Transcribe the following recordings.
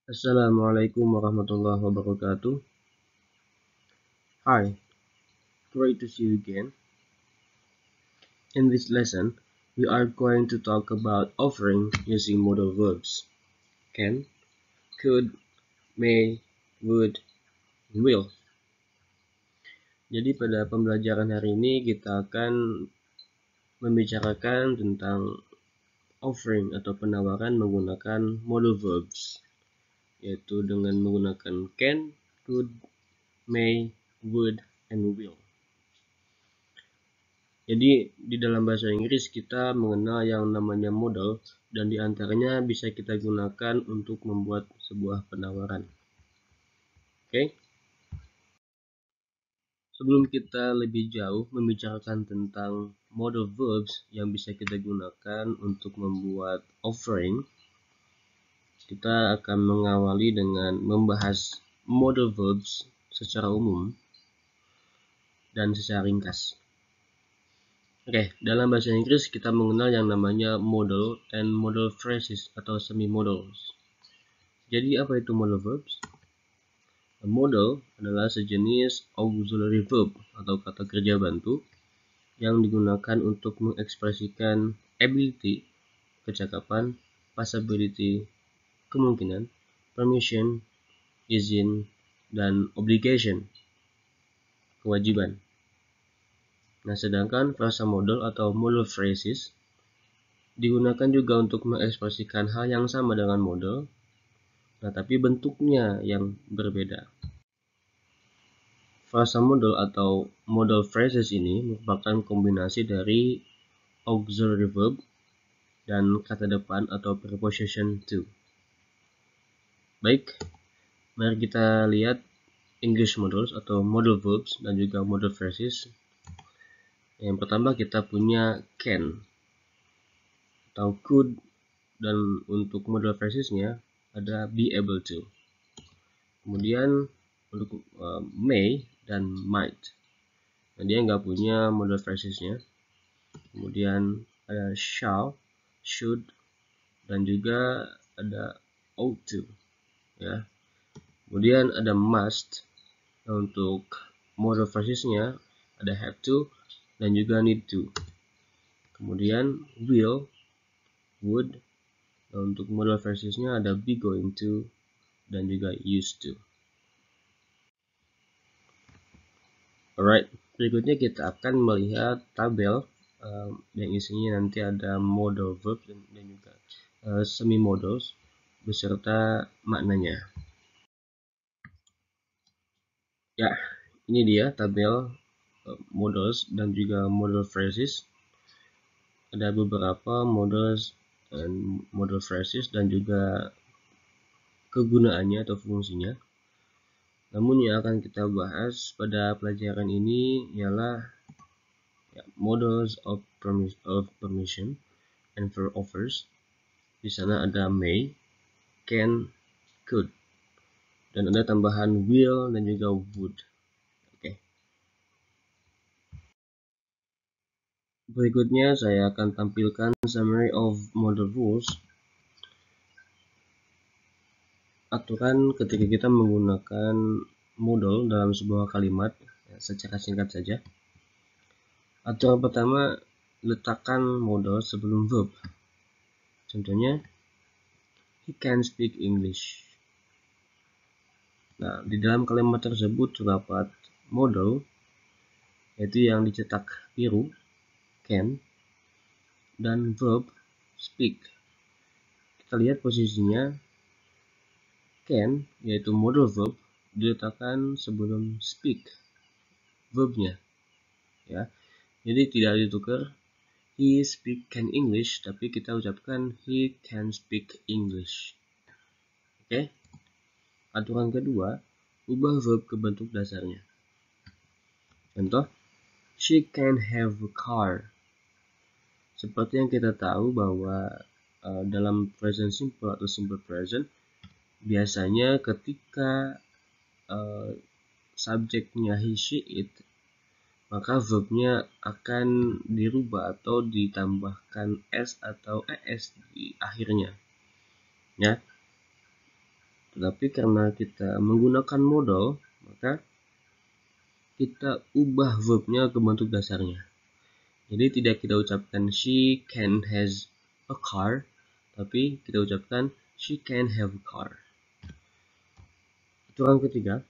Assalamualaikum warahmatullahi wabarakatuh. Hi, great to see you again. In this lesson, we are going to talk about offering using modal verbs can, could, may, would, will. Jadi pada pembelajaran hari ini kita akan membicarakan tentang offering atau penawaran menggunakan modal verbs, yaitu dengan menggunakan can, could, may, would, and will. Jadi di dalam bahasa Inggris kita mengenal yang namanya modal dan diantaranya bisa kita gunakan untuk membuat sebuah penawaran. Oke. Sebelum kita lebih jauh membicarakan tentang modal verbs yang bisa kita gunakan untuk membuat offering, kita akan mengawali dengan membahas modal verbs secara umum dan secara ringkas. Oke, dalam bahasa Inggris kita mengenal yang namanya modal and modal phrases atau semi-modals. Jadi apa itu modal verbs? A modal adalah sejenis auxiliary verb atau kata kerja bantu yang digunakan untuk mengekspresikan ability, kecakapan, possibility, kemungkinan, permission, izin, dan obligation, kewajiban. Nah, sedangkan frasa modal atau modal phrases digunakan juga untuk mengekspresikan hal yang sama dengan modal, nah tapi bentuknya yang berbeda. Frasa modal atau modal phrases ini merupakan kombinasi dari auxiliary verb dan kata depan atau preposition to. Baik, mari kita lihat English modals atau modal verbs dan juga modal phrases. Yang pertama kita punya can atau could, dan untuk modal phrasesnya ada be able to. Kemudian untuk may dan might, nah dia nggak punya modal phrasesnya. Kemudian ada shall, should, dan juga ada ought to, ya. Kemudian ada must, nah untuk modal phrasesnya ada have to dan juga need to. Kemudian will, would, nah untuk modal phrasesnya ada be going to dan juga used to. Alright, berikutnya kita akan melihat tabel yang isinya nanti ada modal verbs dan juga semi modals beserta maknanya. Ya, ini dia tabel modals dan juga modal phrases. Ada beberapa modals dan modal phrases dan juga kegunaannya atau fungsinya. Namun yang akan kita bahas pada pelajaran ini ialah modals of permission and for offers. Di sana ada may, can, could, dan ada tambahan will dan juga would. Oke. Berikutnya saya akan tampilkan summary of modal rules. Aturan ketika kita menggunakan modal dalam sebuah kalimat, secara singkat saja. Aturan pertama, letakkan modal sebelum verb. Contohnya, he can speak English. Nah, di dalam kalimat tersebut terdapat modal, yaitu yang dicetak biru, can, dan verb, speak. Kita lihat posisinya, can, yaitu modal verb, diletakkan sebelum speak, verbnya. Ya, jadi tidak ditukar he speak can English, tapi kita ucapkan he can speak English. Oke. Aturan kedua, ubah verb ke bentuk dasarnya. Contoh, she can have a car. Seperti yang kita tahu bahwa dalam present simple atau simple present, biasanya ketika subjeknya he, she, it, maka verbnya akan dirubah atau ditambahkan s atau es di akhirnya, ya. Tetapi karena kita menggunakan modal, maka kita ubah verbnya ke bentuk dasarnya. Jadi tidak kita ucapkan she can has a car, tapi kita ucapkan she can have a car. Aturan ketiga,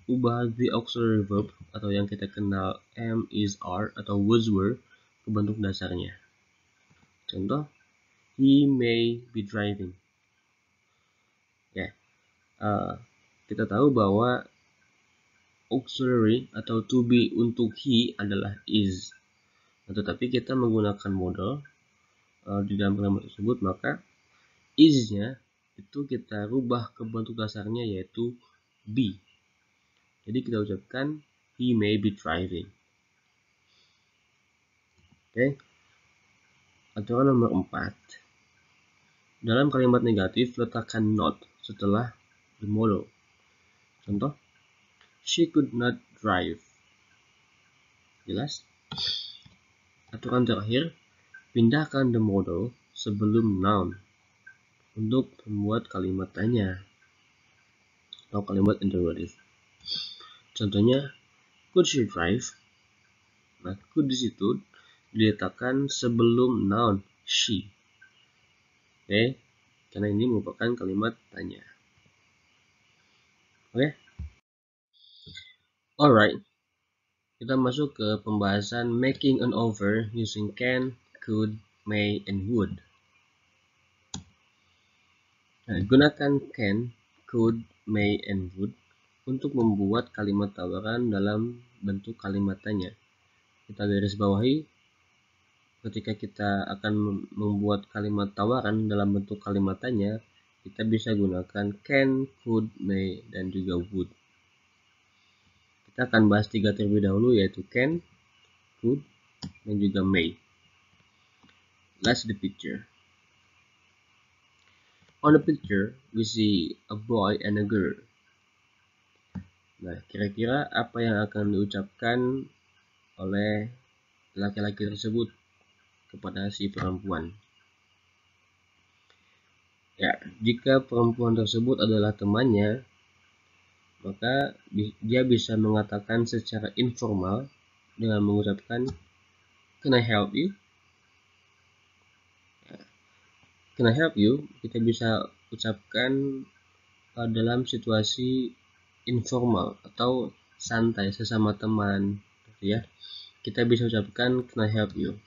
ubah the auxiliary verb atau yang kita kenal am, is, are atau was, were ke bentuk dasarnya. Contoh, he may be driving. Kita tahu bahwa auxiliary atau to be untuk he adalah is. Tetapi kita menggunakan modal di dalam kalimat tersebut, maka is-nya itu kita rubah ke bentuk dasarnya yaitu be. Jadi kita ucapkan he may be driving. Oke. Aturan nomor 4. Dalam kalimat negatif letakkan not setelah the modal. Contoh, she could not drive. Jelas? Aturan terakhir, pindahkan the modal sebelum noun untuk membuat kalimat tanya atau kalimat interrogative. Contohnya, could she drive? Nah, could disitu diletakkan sebelum noun she. Oke, karena ini merupakan kalimat tanya. Oke. Alright. Kita masuk ke pembahasan making an offer using can, could, may, and would. Nah, gunakan can, could, may, and would untuk membuat kalimat tawaran dalam bentuk kalimat tanya. Kita garis bawahi, ketika kita akan membuat kalimat tawaran dalam bentuk kalimat tanya, kita bisa gunakan can, could, may, dan juga would. Kita akan bahas 3 terlebih dahulu, yaitu can, could, dan juga may. Let's see the picture. On the picture, we see a boy and a girl. Nah, kira-kira apa yang akan diucapkan oleh laki-laki tersebut kepada si perempuan? Ya, jika perempuan tersebut adalah temannya, maka dia bisa mengatakan secara informal dengan mengucapkan can I help you? Can I help you? Kita bisa ucapkan dalam situasi informal atau santai sesama teman, gitu ya. Kita bisa ucapkan can I help you?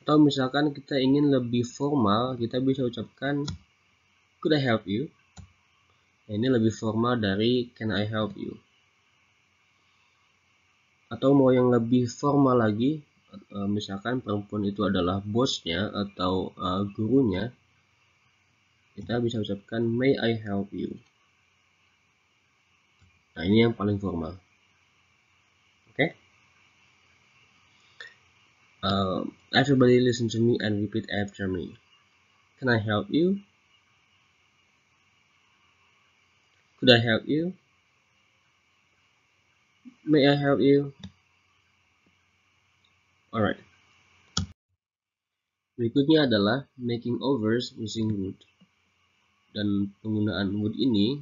Atau misalkan kita ingin lebih formal, kita bisa ucapkan could I help you? Nah, ini lebih formal dari can I help you? Atau mau yang lebih formal lagi, misalkan perempuan itu adalah bosnya atau gurunya, kita bisa ucapkan may I help you? Nah, ini yang paling formal. Oke? Everybody listen to me and repeat after me. Can I help you? Could I help you? May I help you? Alright. Berikutnya adalah making offers using would. Dan penggunaan would ini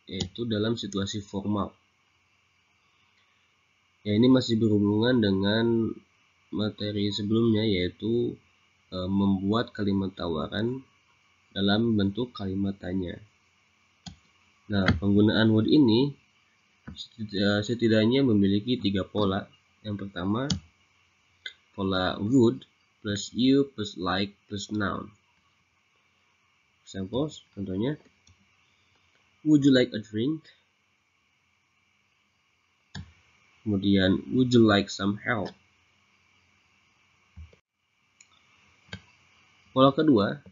yaitu dalam situasi formal. Ya, ini masih berhubungan dengan materi sebelumnya, yaitu membuat kalimat tawaran dalam bentuk kalimat tanya. Nah, penggunaan would ini setidaknya memiliki 3 pola. Yang pertama, pola would plus you plus like plus noun. Examples, contohnya, would you like a drink? Kemudian, would you like some help? Pola kedua,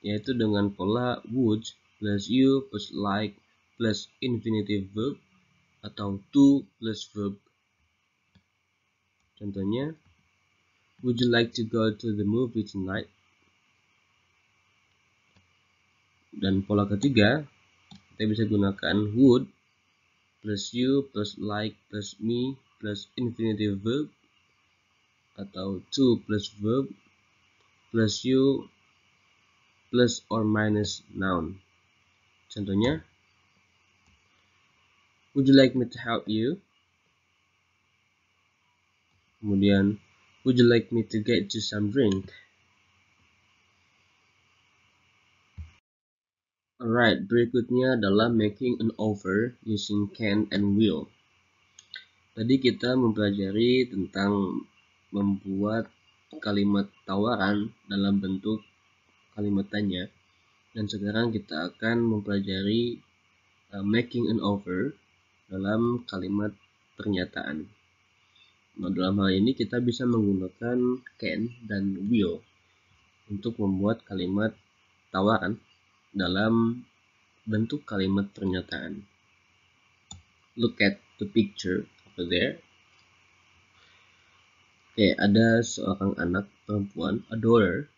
yaitu dengan pola would plus you plus like plus infinitive verb atau to plus verb. Contohnya, would you like to go to the movie tonight? Dan pola ketiga, kita bisa gunakan would plus you plus like plus me plus infinitive verb atau to plus verb plus you plus or minus noun. Contohnya, would you like me to help you? Kemudian, would you like me to get you some drink? Alright, berikutnya adalah making an offer using can and will. Tadi kita mempelajari tentang membuat kalimat tawaran dalam bentuk kalimat tanya, dan sekarang kita akan mempelajari making an offer dalam kalimat pernyataan. Nah, dalam hal ini kita bisa menggunakan can dan will untuk membuat kalimat tawaran dalam bentuk kalimat pernyataan. Look at the picture over there. Oke, ada seorang anak perempuan, a daughter,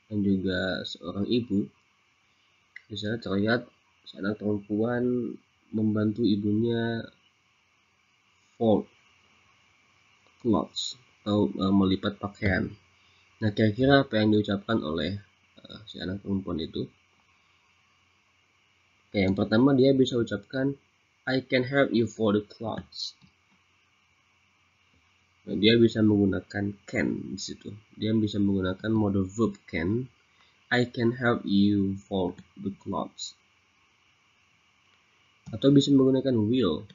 dan juga seorang ibu. Di sana terlihat seorang perempuan membantu ibunya fold clothes atau melipat pakaian. Nah, kira-kira apa yang diucapkan oleh si anak perempuan itu? Oke, yang pertama dia bisa ucapkan I can help you fold the clothes. Nah, dia bisa menggunakan can di situ. Dia bisa menggunakan modal verb can. I can help you fold the clothes. Atau bisa menggunakan will.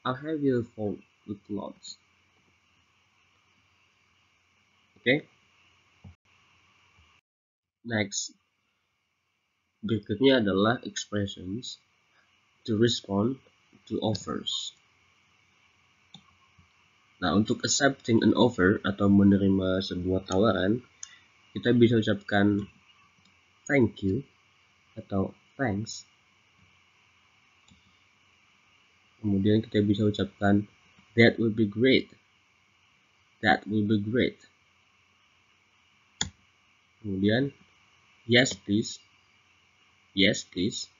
I'll have you fold the clothes. Oke. Next. Berikutnya adalah expressions to respond to offers. Nah, untuk accepting an offer atau menerima sebuah tawaran, kita bisa ucapkan thank you atau thanks. Kemudian kita bisa ucapkan that would be great. That will be great. Kemudian yes please. Yes please.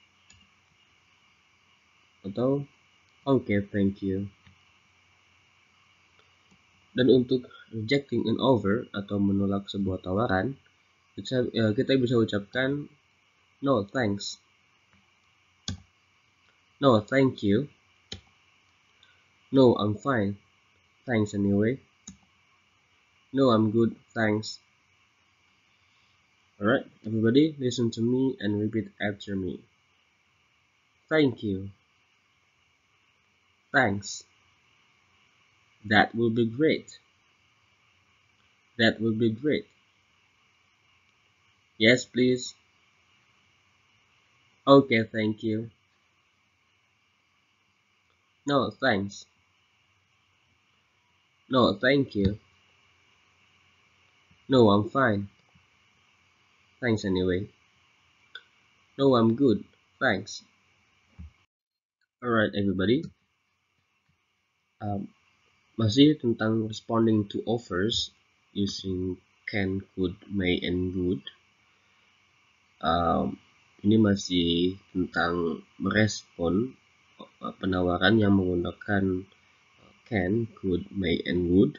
Atau okay thank you. Dan untuk rejecting an offer atau menolak sebuah tawaran, kita bisa ucapkan no thanks. No thank you. No I'm fine. Thanks anyway. No I'm good. Thanks. Alright, everybody listen to me and repeat after me. Thank you. Thanks. That will be great. That will be great. Yes, please. Okay, thank you. No, thanks. No, thank you. No, I'm fine. Thanks anyway. No, I'm good. Thanks. Alright, everybody. Masih tentang responding to offers using can, could, may, and would. Ini masih tentang merespon penawaran yang menggunakan can, could, may, and would.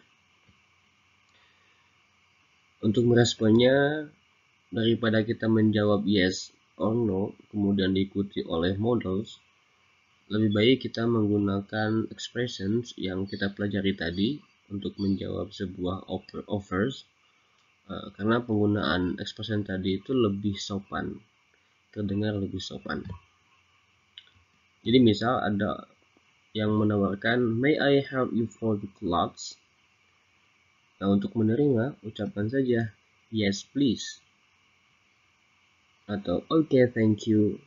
Untuk meresponnya, daripada kita menjawab yes or no, kemudian diikuti oleh modals, lebih baik kita menggunakan expressions yang kita pelajari tadi untuk menjawab sebuah offers, karena penggunaan expression tadi itu lebih sopan, terdengar lebih sopan. Jadi misal ada yang menawarkan may I help you fold the clothes. Nah, untuk menerima ucapkan saja yes please atau okay thank you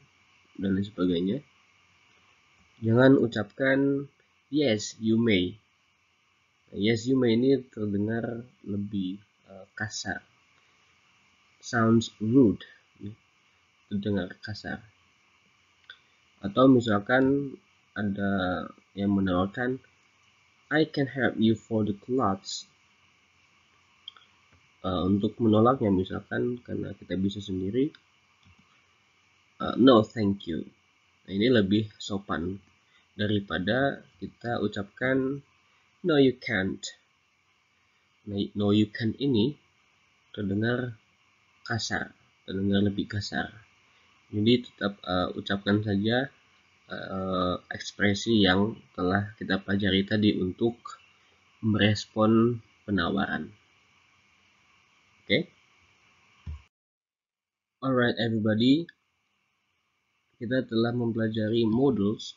dan lain sebagainya. Jangan ucapkan yes you may. Yes you may ini terdengar lebih kasar, sounds rude, terdengar kasar. Atau misalkan ada yang menawarkan I can help you fold the clothes. Untuk menolaknya misalkan karena kita bisa sendiri, no thank you. Nah, ini lebih sopan daripada kita ucapkan no you can't. No you can't ini terdengar kasar, terdengar lebih kasar. Jadi tetap ucapkan saja ekspresi yang telah kita pelajari tadi untuk merespon penawaran. Oke? Alright everybody, kita telah mempelajari modals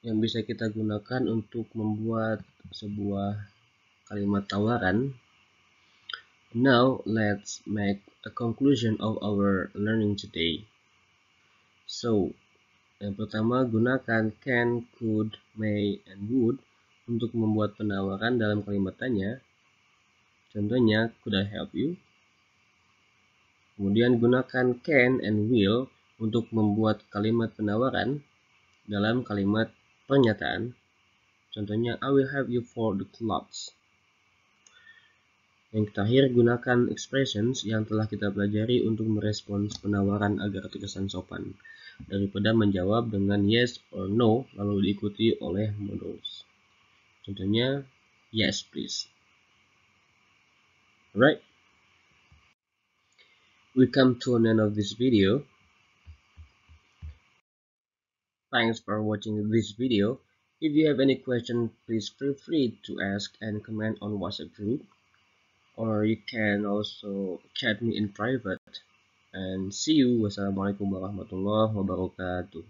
yang bisa kita gunakan untuk membuat sebuah kalimat tawaran. Now let's make a conclusion of our learning today. So, yang pertama, gunakan can, could, may, and would untuk membuat penawaran dalam kalimat tanya. Contohnya, could I help you? Kemudian gunakan can and will untuk membuat kalimat penawaran dalam kalimat pernyataan. Contohnya, I will help you for the clothes. Yang terakhir, gunakan expressions yang telah kita pelajari untuk merespons penawaran agar terkesan sopan, daripada menjawab dengan yes or no lalu diikuti oleh modals. Contohnya, yes please. Alright, we come to an end of this video. Thanks for watching this video. If you have any question, please feel free to ask and comment on WhatsApp group, or you can also chat me in private. And see you. Wassalamualaikum warahmatullahi wabarakatuh.